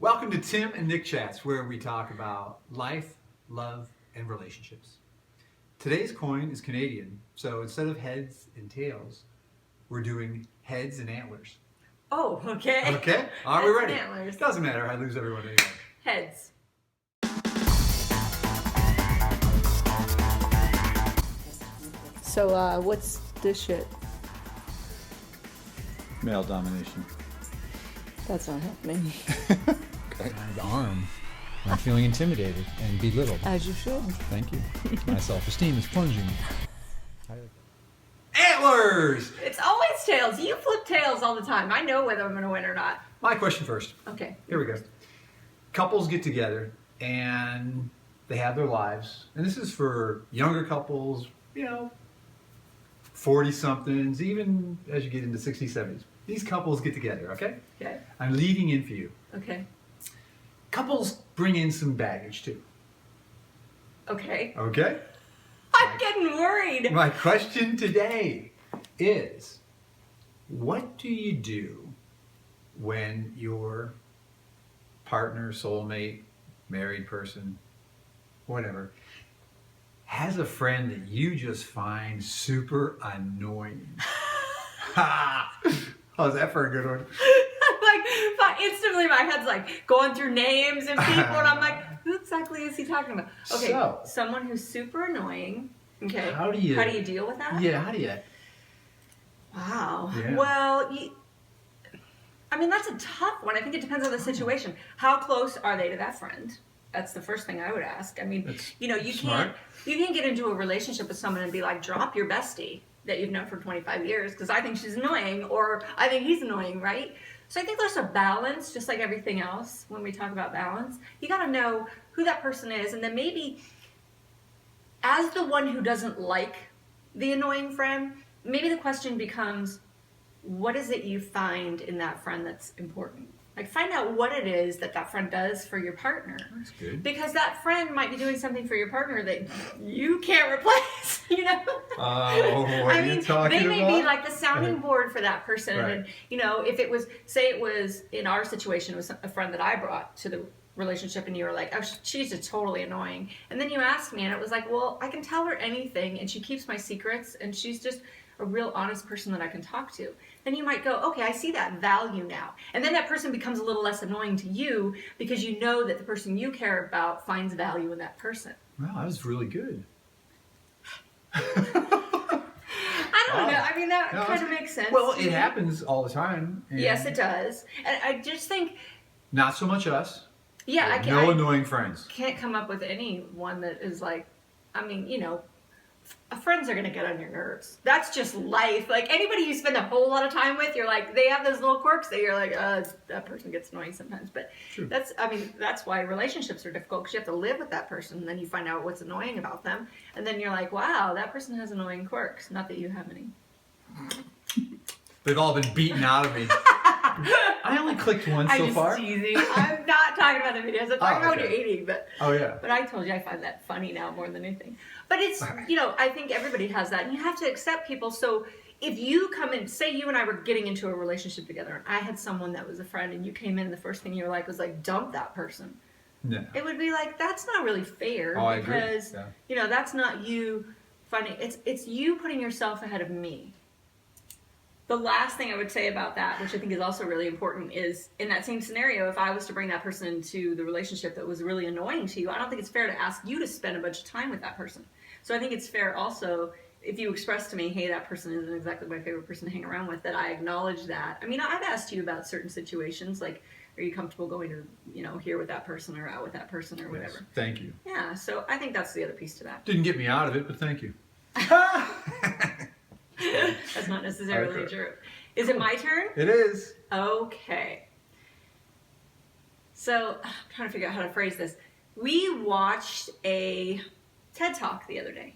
Welcome to Tim and Nic Chats, where we talk about life, love, and relationships. Today's coin is Canadian, so instead of heads and tails, we're doing heads and antlers. Oh, okay. Okay? Are we ready? Antlers. Doesn't matter, I lose everyone anyway. Heads. So, what's this shit? Male domination. That's not happening. The arm. I'm feeling intimidated and belittled. As you should. Thank you. My self-esteem is plunging. Antlers! It's always tails. You flip tails all the time. I know whether I'm going to win or not. My question first. Okay. Here we go. Couples get together and they have their lives. And this is for younger couples, 40-somethings, even as you get into 60s, 70s. These couples get together, okay? Okay. I'm leading in for you. Okay. Couples bring in some baggage too. Okay. Okay? I'm getting worried. My question today is, what do you do when your partner, soulmate, married person, whatever, has a friend that you just find super annoying? How's that for a good one? Instantly my head's like going through names and people, and I'm like, who exactly is he talking about? Okay, So, someone who's super annoying. Okay. How do you deal with that? Yeah, how do you? Wow. Yeah. Well, that's a tough one. I think it depends on the situation. How close are they to that friend? That's the first thing I would ask. That's you smart. can't get into a relationship with someone and be like, drop your bestie that you've known for 25 years because I think she's annoying or I think he's annoying, right? So I think there's a balance, just like everything else when we talk about balance. You got to know who that person is, and then maybe as the one who doesn't like the annoying friend, maybe the question becomes, what is it you find in that friend that's important? Like, find out what it is that friend does for your partner. That's good. Because that friend might be doing something for your partner that you can't replace, Oh, what are you talking they may about? be like the sounding board for that person. Right. And, if it was, say it was, in our situation, it was a friend that I brought to the relationship and you were like, oh, she's just totally annoying. And then you asked me and it was like, well, I can tell her anything and she keeps my secrets and she's just a real honest person that I can talk to. Then you might go, okay, I see that value now. And then that person becomes a little less annoying to you because you know that the person you care about finds value in that person. Wow, that was really good. I don't know. That kind of makes sense. Well, it happens all the time. And Yes, it does. And I just think, not so much us. yeah, No I annoying friends. can't come up with anyone that is like, friends are going to get on your nerves. That's just life. Like, anybody you spend a whole lot of time with, you're like, they have those little quirks that you're like, that person gets annoying sometimes. But True. that's why relationships are difficult, because you have to live with that person, and then you find out what's annoying about them. And then you're like, wow, that person has annoying quirks. Not that you have any. They've all been beaten out of me. I only clicked one so I'm far. just teasing. I'm not talking about the videos. I'm talking about when okay. you're eating. But Oh, yeah. But I told you I find that funny now more than anything. But it's, I think everybody has that. And you have to accept people. So if you come in, say you and I were getting into a relationship together, and I had someone that was a friend, and you came in, and the first thing you were like was like, dump that person. No. It would be like, that's not really fair. Oh, I agree. Because, Yeah. that's not you finding, it's you putting yourself ahead of me. The last thing I would say about that, which I think is also really important, is in that same scenario, if I was to bring that person into the relationship that was really annoying to you, I don't think it's fair to ask you to spend a bunch of time with that person. So I think it's fair also, if you express to me, hey, that person isn't exactly my favorite person to hang around with, that I acknowledge that. I've asked you about certain situations, like, are you comfortable going to, here with that person or out with that person or whatever? Yes. Thank you. Yeah, so I think that's the other piece to that. Didn't get me out of it, but thank you. That's not necessarily true. Is it my turn? It is. Okay. So, I'm trying to figure out how to phrase this. We watched a TED Talk the other day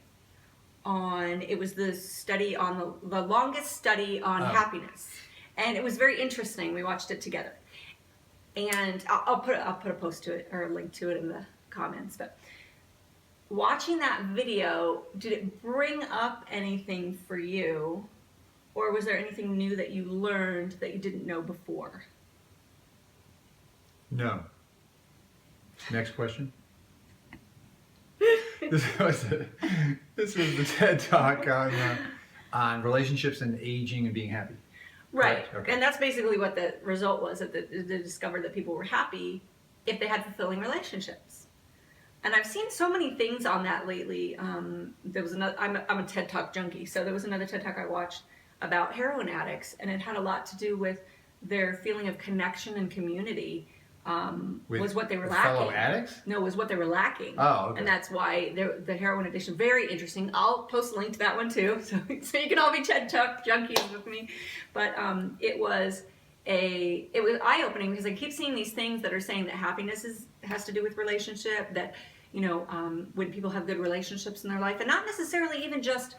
it was the study on the longest study on happiness. And it was very interesting. We watched it together. And I'll put a post to it or a link to it in the comments. But watching that video, did it bring up anything for you? Or was there anything new that you learned that you didn't know before? No. Next question. This was the TED Talk on relationships and aging and being happy. Right. Okay. And that's basically what the result was, that they discovered that people were happy if they had fulfilling relationships. And I've seen so many things on that lately. There was another, I'm a TED Talk junkie, so there was another TED Talk I watched about heroin addicts, and it had a lot to do with their feeling of connection and community. Was what they were lacking. Fellow addicts? No, was what they were lacking. Oh, okay. And that's why the heroin addiction, very interesting. I'll post a link to that one too, so you can all be TED Talk junkies with me. But it was eye-opening, because I keep seeing these things that are saying that happiness has to do with relationship, that, you know, when people have good relationships in their life, and not necessarily even just,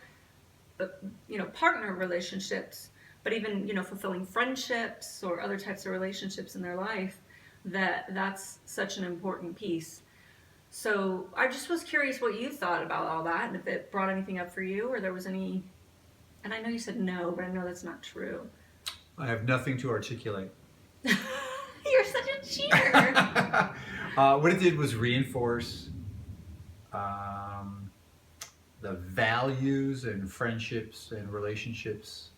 you know, partner relationships, but even, you know, fulfilling friendships or other types of relationships in their life, that's such an important piece. So I just was curious what you thought about all that, and if it brought anything up for you, or there was any, and I know you said no, but I know that's not true. I have nothing to articulate. You're such a cheater. What it did was reinforce the values and friendships and relationships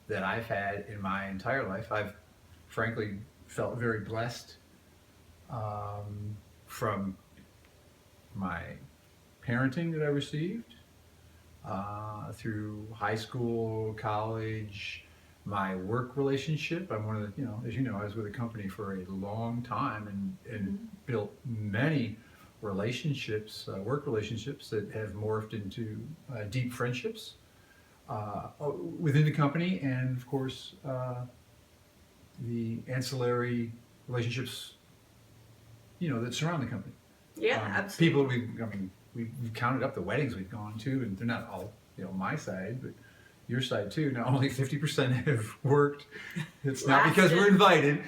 that I've had in my entire life. I've frankly felt very blessed from my parenting that I received through high school, college, my work relationship. I'm one of the, you know, as you know, I was with a company for a long time and built many relationships, work relationships that have morphed into deep friendships within the company, and of course the ancillary relationships, you know, that surround the company. Yeah, absolutely. People, we've counted up the weddings we've gone to, and they're not all, you know, my side, but your side too. Now only 50% have worked. It's not because we're invited.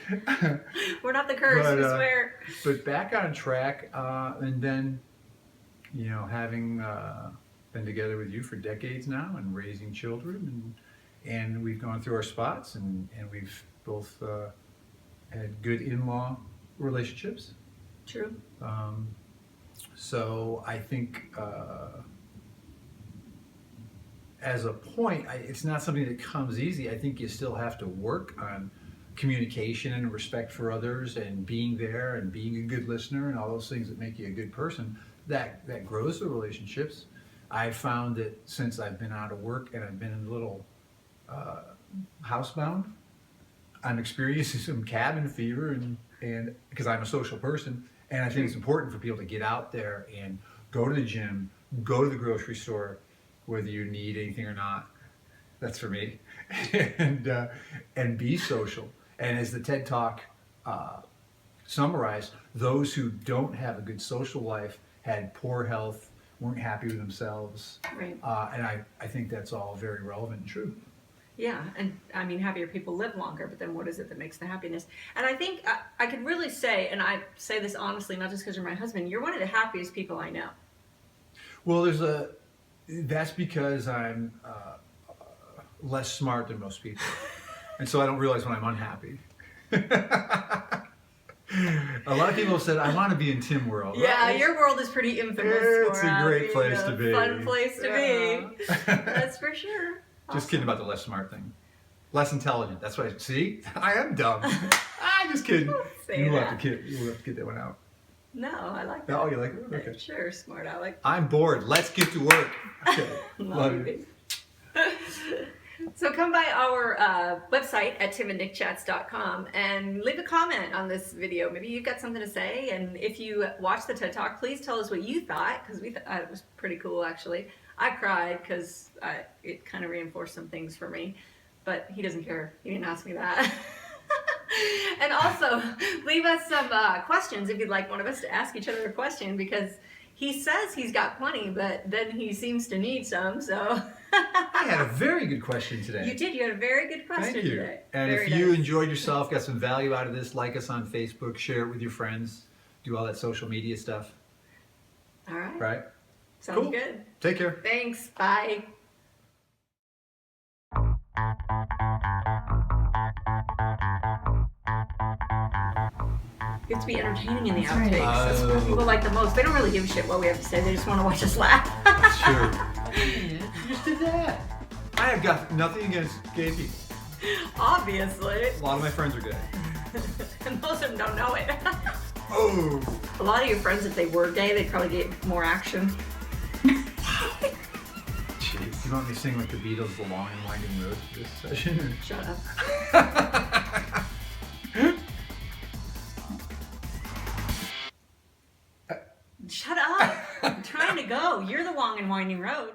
We're not the curse, we swear. But back on track, and then, you know, having been together with you for decades now and raising children, and we've gone through our spots, and we've both had good in-law relationships. True. So I think as a point, it's not something that comes easy. I think you still have to work on communication and respect for others, and being there and being a good listener, and all those things that make you a good person. That grows the relationships. I've found that since I've been out of work and I've been a little housebound, I'm experiencing some cabin fever, and because I'm a social person, and I think it's important for people to get out there and go to the gym, go to the grocery store, whether you need anything or not. That's for me. and be social. And as the TED Talk summarized, those who don't have a good social life had poor health, weren't happy with themselves. Right. And I think that's all very relevant and true. Yeah, and I mean, happier people live longer, but then what is it that makes the happiness? And I think I could really say, and I say this honestly, not just because you're my husband, you're one of the happiest people I know. Well, that's because I'm less smart than most people. And so I don't realize when I'm unhappy. A lot of people have said, I want to be in Tim world. Yeah, well, your world is pretty infamous. It's for a great place to be. Fun place to be. That's for sure. Just kidding about the less smart thing. Less intelligent. That's what see? I am dumb. I'm just kidding. You'll have to get that one out. No, I like that. Oh, you like it? Okay. Sure, smart aleck. I'm bored. Let's get to work. Okay. Love you. So come by our website at timandnicchats.com and leave a comment on this video. Maybe you've got something to say, and if you watched the TED Talk, please tell us what you thought, because we thought it was pretty cool, actually. I cried because it kind of reinforced some things for me, but he doesn't care. He didn't ask me that. And also, leave us some questions if you'd like one of us to ask each other a question, because he says he's got plenty, but then he seems to need some, so... I had a very good question today. You did. You had a very good question Thank you. today. And Very if you nice. enjoyed yourself, got some value out of this, like us on Facebook, share it with your friends, do all that social media stuff. All right. Right? Sounds Cool. good. Take care. Thanks. Bye. We have to be entertaining in the That's right. outtakes. That's what people like the most. They don't really give a shit what we have to say. They just want to watch us laugh. That's true. You just did that. I have got nothing against gay people. Obviously. A lot of my friends are gay. And most of them don't know it. Oh. A lot of your friends, if they were gay, they'd probably get more action. Jeez. You want me to sing like the Beatles, The Long and Winding Road for this session? Shut up. Shut up. I'm trying to go. You're the long and winding road.